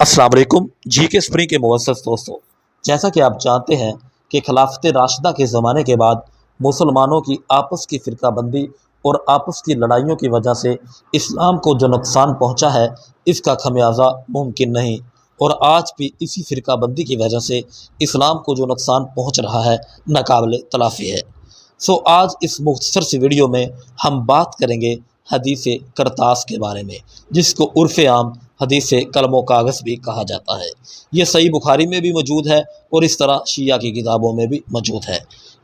السلام علیکم جی کے اسپرنگ کے معزز دوستوں، جیسا کہ آپ جانتے ہیں کہ خلافت راشدہ کے زمانے کے بعد مسلمانوں کی آپس کی فرقہ بندی اور آپس کی لڑائیوں کی وجہ سے اسلام کو جو نقصان پہنچا ہے اس کا خمیازہ ممکن نہیں، اور آج بھی اسی فرقہ بندی کی وجہ سے اسلام کو جو نقصان پہنچ رہا ہے ناقابل تلافی ہے۔ آج اس مختصر سی ویڈیو میں ہم بات کریں گے حدیث کرتاس کے بارے میں، جس کو عرف عام حدیث قلم و کاغذ بھی کہا جاتا ہے۔ یہ صحیح بخاری میں بھی موجود ہے اور اس طرح شیعہ کی کتابوں میں بھی موجود ہے۔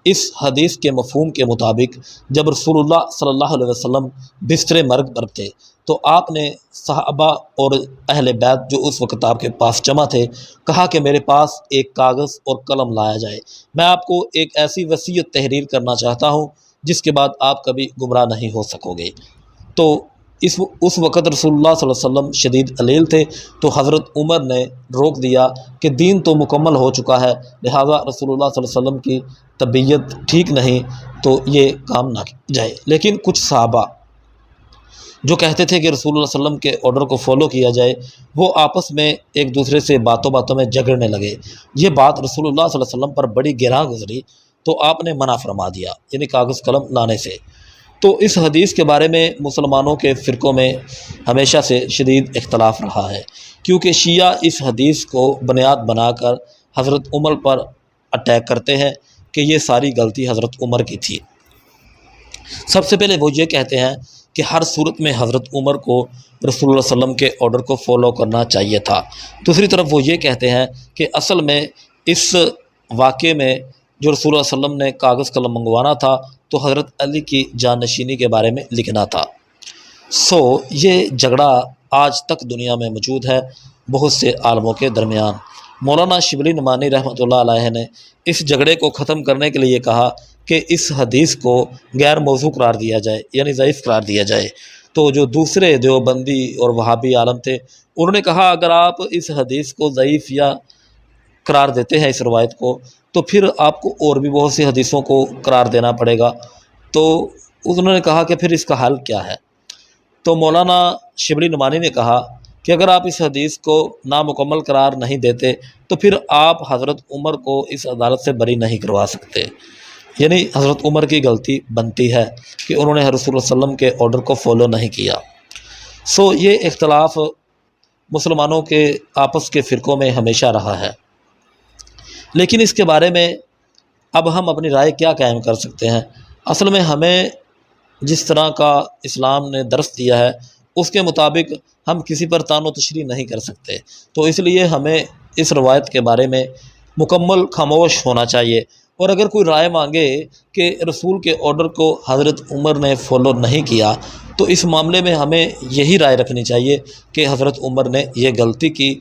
اس حدیث کے مفہوم کے مطابق جب رسول اللہ صلی اللہ علیہ وسلم بستر مرگ پر تھے تو آپ نے صحابہ اور اہل بیت جو اس وقت آپ کے پاس جمع تھے کہا کہ میرے پاس ایک کاغذ اور قلم لایا جائے، میں آپ کو ایک ایسی وصیت تحریر کرنا چاہتا ہوں جس کے بعد آپ کبھی گمراہ نہیں ہو سکو گے۔ تو اس وقت رسول اللہ صلی اللہ علیہ وسلم شدید علیل تھے، تو حضرت عمر نے روک دیا کہ دین تو مکمل ہو چکا ہے، لہٰذا رسول اللہ صلی اللہ علیہ وسلم کی طبیعت ٹھیک نہیں تو یہ کام نہ جائے۔ لیکن کچھ صحابہ جو کہتے تھے کہ رسول اللہ صلی اللہ علیہ وسلم کے آرڈر کو فالو کیا جائے، وہ آپس میں ایک دوسرے سے باتوں میں جھگڑنے لگے۔ یہ بات رسول اللہ صلی اللہ علیہ وسلم پر بڑی گراں گزری تو آپ نے منع فرما دیا، یعنی کاغذ قلم لانے سے۔ تو اس حدیث کے بارے میں مسلمانوں کے فرقوں میں ہمیشہ سے شدید اختلاف رہا ہے، کیونکہ شیعہ اس حدیث کو بنیاد بنا کر حضرت عمر پر اٹیک کرتے ہیں کہ یہ ساری غلطی حضرت عمر کی تھی۔ سب سے پہلے وہ یہ کہتے ہیں کہ ہر صورت میں حضرت عمر کو رسول اللہ صلی اللہ علیہ وسلم کے آرڈر کو فالو کرنا چاہیے تھا۔ دوسری طرف وہ یہ کہتے ہیں کہ اصل میں اس واقعے میں جو رسول اللہ صلی اللہ علیہ وسلم نے کاغذ قلم منگوانا تھا تو حضرت علی کی جانشینی کے بارے میں لکھنا تھا۔ یہ جھگڑا آج تک دنیا میں موجود ہے بہت سے عالموں کے درمیان۔ مولانا شبلی نعمانی رحمۃ اللہ علیہ نے اس جھگڑے کو ختم کرنے کے لیے کہا کہ اس حدیث کو غیر موضوع قرار دیا جائے، یعنی ضعیف قرار دیا جائے۔ تو جو دوسرے دیوبندی اور وہابی عالم تھے انہوں نے کہا اگر آپ اس حدیث کو ضعیف یا قرار دیتے ہیں اس روایت کو، تو پھر آپ کو اور بھی بہت سی حدیثوں کو قرار دینا پڑے گا۔ تو انہوں نے کہا کہ پھر اس کا حل کیا ہے؟ تو مولانا شبلی نعمانی نے کہا کہ اگر آپ اس حدیث کو نامکمل قرار نہیں دیتے تو پھر آپ حضرت عمر کو اس عدالت سے بری نہیں کروا سکتے، یعنی حضرت عمر کی غلطی بنتی ہے کہ انہوں نے رسول اللہ صلی اللہ علیہ وسلم کے آرڈر کو فالو نہیں کیا۔ یہ اختلاف مسلمانوں کے آپس کے فرقوں میں ہمیشہ رہا ہے، لیکن اس کے بارے میں اب ہم اپنی رائے کیا قائم کر سکتے ہیں؟ اصل میں ہمیں جس طرح کا اسلام نے درس دیا ہے اس کے مطابق ہم کسی پر طعن و تشریح نہیں کر سکتے، تو اس لیے ہمیں اس روایت کے بارے میں مکمل خاموش ہونا چاہیے، اور اگر کوئی رائے مانگے کہ رسول کے آرڈر کو حضرت عمر نے فالو نہیں کیا تو اس معاملے میں ہمیں یہی رائے رکھنی چاہیے کہ حضرت عمر نے یہ غلطی کی،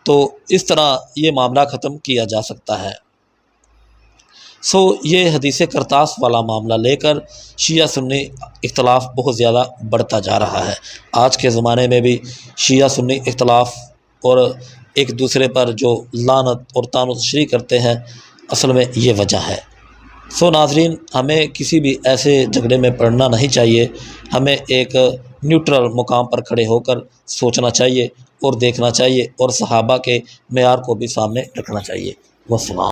تو اس طرح یہ معاملہ ختم کیا جا سکتا ہے۔ یہ حدیث کرتاس والا معاملہ لے کر شیعہ سنی اختلاف بہت زیادہ بڑھتا جا رہا ہے۔ آج کے زمانے میں بھی شیعہ سنی اختلاف اور ایک دوسرے پر جو لعنت اور طعن و تشریح کرتے ہیں، اصل میں یہ وجہ ہے۔ ناظرین، ہمیں کسی بھی ایسے جھگڑے میں پڑنا نہیں چاہیے، ہمیں ایک نیوٹرل مقام پر کھڑے ہو کر سوچنا چاہیے اور دیکھنا چاہیے، اور صحابہ کے معیار کو بھی سامنے رکھنا چاہیے۔ والسلام۔